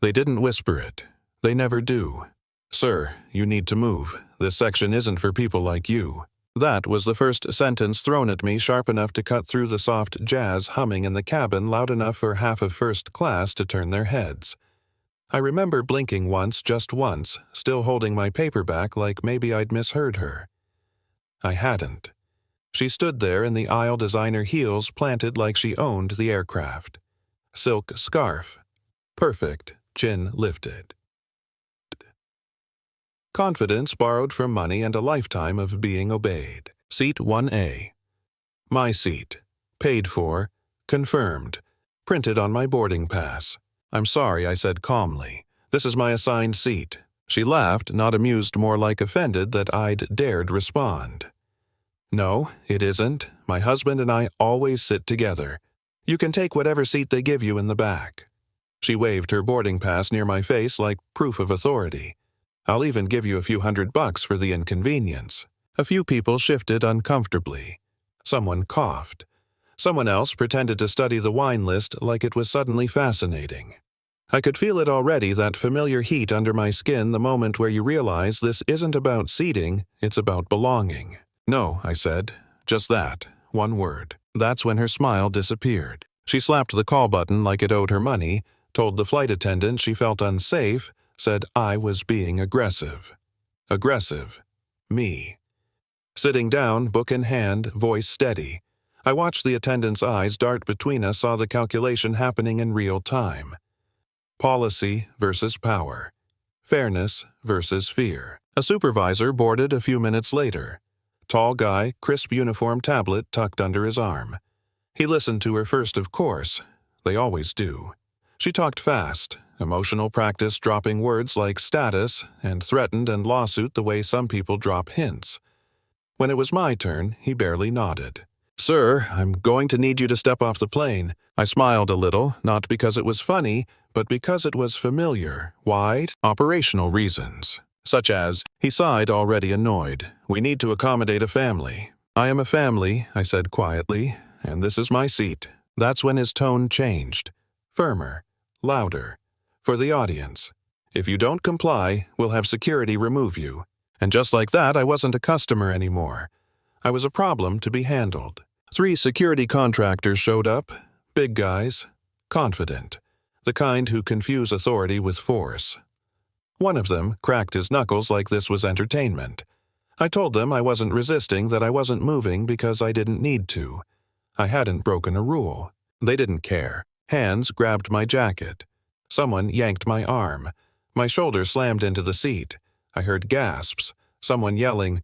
They didn't whisper it. They never do. "Sir, you need to move. This section isn't for people like you." That was the first sentence thrown at me, sharp enough to cut through the soft jazz humming in the cabin, loud enough for half of first class to turn their heads. I remember blinking once, just once, still holding my paperback like maybe I'd misheard her. I hadn't. She stood there in the aisle designer heels planted like she owned the aircraft. Silk scarf. Perfect, chin lifted. Confidence borrowed from money and a lifetime of being obeyed. Seat 1A. My seat. Paid for. Confirmed. Printed on my boarding pass. "I'm sorry," I said calmly. "This is my assigned seat." She laughed, not amused, more like offended that I'd dared respond. "No, it isn't. My husband and I always sit together. You can take whatever seat they give you in the back." She waved her boarding pass near my face like proof of authority. "I'll even give you a few $100 for the inconvenience." A few people shifted uncomfortably. Someone coughed. Someone else pretended to study the wine list like it was suddenly fascinating. I could feel it already, that familiar heat under my skin, the moment where you realize this isn't about seating, it's about belonging. "No," I said. "Just that. One word." That's when her smile disappeared. She slapped the call button like it owed her money, told the flight attendant she felt unsafe, said I was being aggressive. Aggressive. Me. Sitting down, book in hand, voice steady. I watched the attendant's eyes dart between us, saw the calculation happening in real time. Policy versus power. Fairness versus fear. A supervisor boarded a few minutes later. Tall guy, crisp uniform, tablet tucked under his arm. He listened to her first, of course. They always do. She talked fast, emotional practice, dropping words like status and threatened and lawsuit the way some people drop hints. When it was my turn, he barely nodded. "Sir, I'm going to need you to step off the plane." I smiled a little, not because it was funny, but because it was familiar. Why? Operational reasons. Such as, he sighed, already annoyed. "We need to accommodate a family." "I am a family," I said quietly, "and this is my seat." That's when his tone changed. Firmer. Louder. For the audience. "If you don't comply, we'll have security remove you." And just like that, I wasn't a customer anymore. I was a problem to be handled. 3 security contractors showed up. Big guys. Confident. The kind who confuse authority with force. One of them cracked his knuckles like this was entertainment. I told them I wasn't resisting, that I wasn't moving because I didn't need to. I hadn't broken a rule. They didn't care. Hands grabbed my jacket. Someone yanked my arm. My shoulder slammed into the seat. I heard gasps. Someone yelling,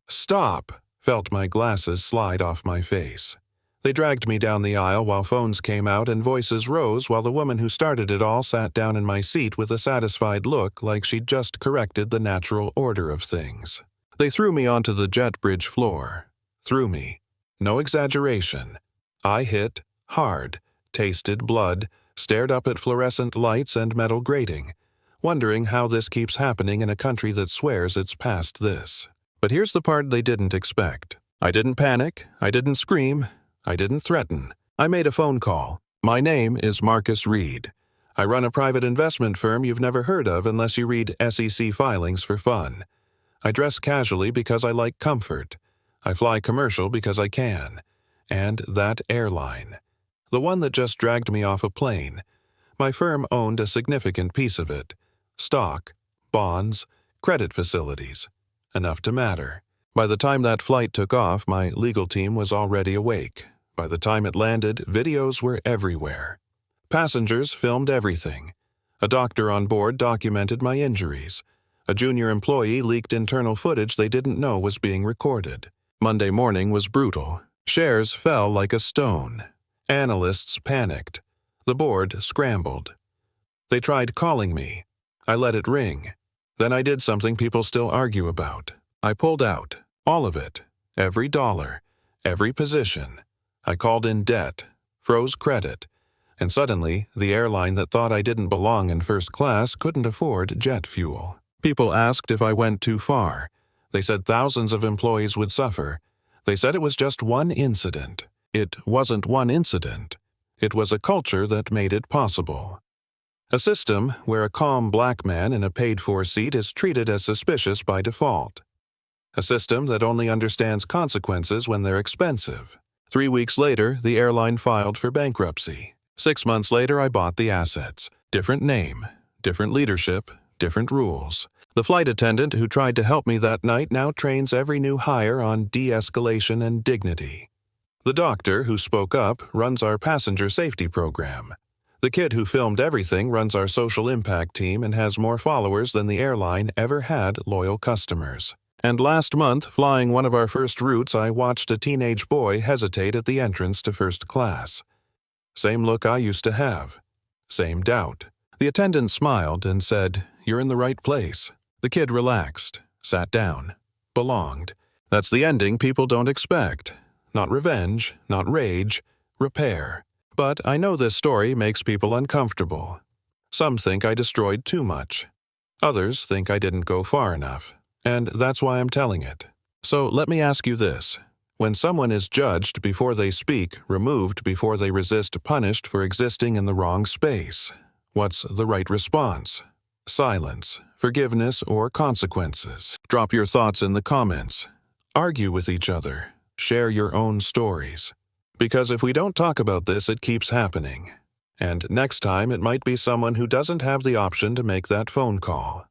"Stop!" Felt my glasses slide off my face. They dragged me down the aisle while phones came out and voices rose, while the woman who started it all sat down in my seat with a satisfied look like she'd just corrected the natural order of things. They threw me onto the jet bridge floor. Threw me. No exaggeration. I hit hard, tasted blood, stared up at fluorescent lights and metal grating, wondering how this keeps happening in a country that swears it's past this. But here's the part they didn't expect. I didn't panic. I didn't scream. I didn't threaten. I made a phone call. "My name is Marcus Reed. I run a private investment firm you've never heard of unless you read SEC filings for fun. I dress casually because I like comfort. I fly commercial because I can. And that airline. The one that just dragged me off a plane. My firm owned a significant piece of it. Stock, bonds, credit facilities. Enough to matter. By the time that flight took off, my legal team was already awake. By the time it landed, videos were everywhere. Passengers filmed everything. A doctor on board documented my injuries. A junior employee leaked internal footage they didn't know was being recorded. Monday morning was brutal. Shares fell like a stone. Analysts panicked. The board scrambled. They tried calling me. I let it ring. Then I did something people still argue about. I pulled out. All of it. Every dollar. Every position. I called in debt. Froze credit. And suddenly, the airline that thought I didn't belong in first class couldn't afford jet fuel. People asked if I went too far. They said thousands of employees would suffer. They said it was just one incident. It wasn't one incident. It was a culture that made it possible. A system where a calm black man in a paid-for seat is treated as suspicious by default. A system that only understands consequences when they're expensive. 3 weeks later, the airline filed for bankruptcy. 6 months later, I bought the assets. Different name, different leadership, different rules. The flight attendant who tried to help me that night now trains every new hire on de-escalation and dignity. The doctor who spoke up runs our passenger safety program. The kid who filmed everything runs our social impact team and has more followers than the airline ever had loyal customers. And last month, flying one of our first routes, I watched a teenage boy hesitate at the entrance to first class. Same look I used to have. Same doubt. The attendant smiled and said, "You're in the right place." The kid relaxed, sat down, belonged. That's the ending people don't expect. Not revenge, not rage, repair. But I know this story makes people uncomfortable. Some think I destroyed too much. Others think I didn't go far enough. And that's why I'm telling it. So let me ask you this. When someone is judged before they speak, removed before they resist, punished for existing in the wrong space, what's the right response? Silence, forgiveness, or consequences? Drop your thoughts in the comments. Argue with each other. Share your own stories. Because if we don't talk about this, it keeps happening. And next time, it might be someone who doesn't have the option to make that phone call.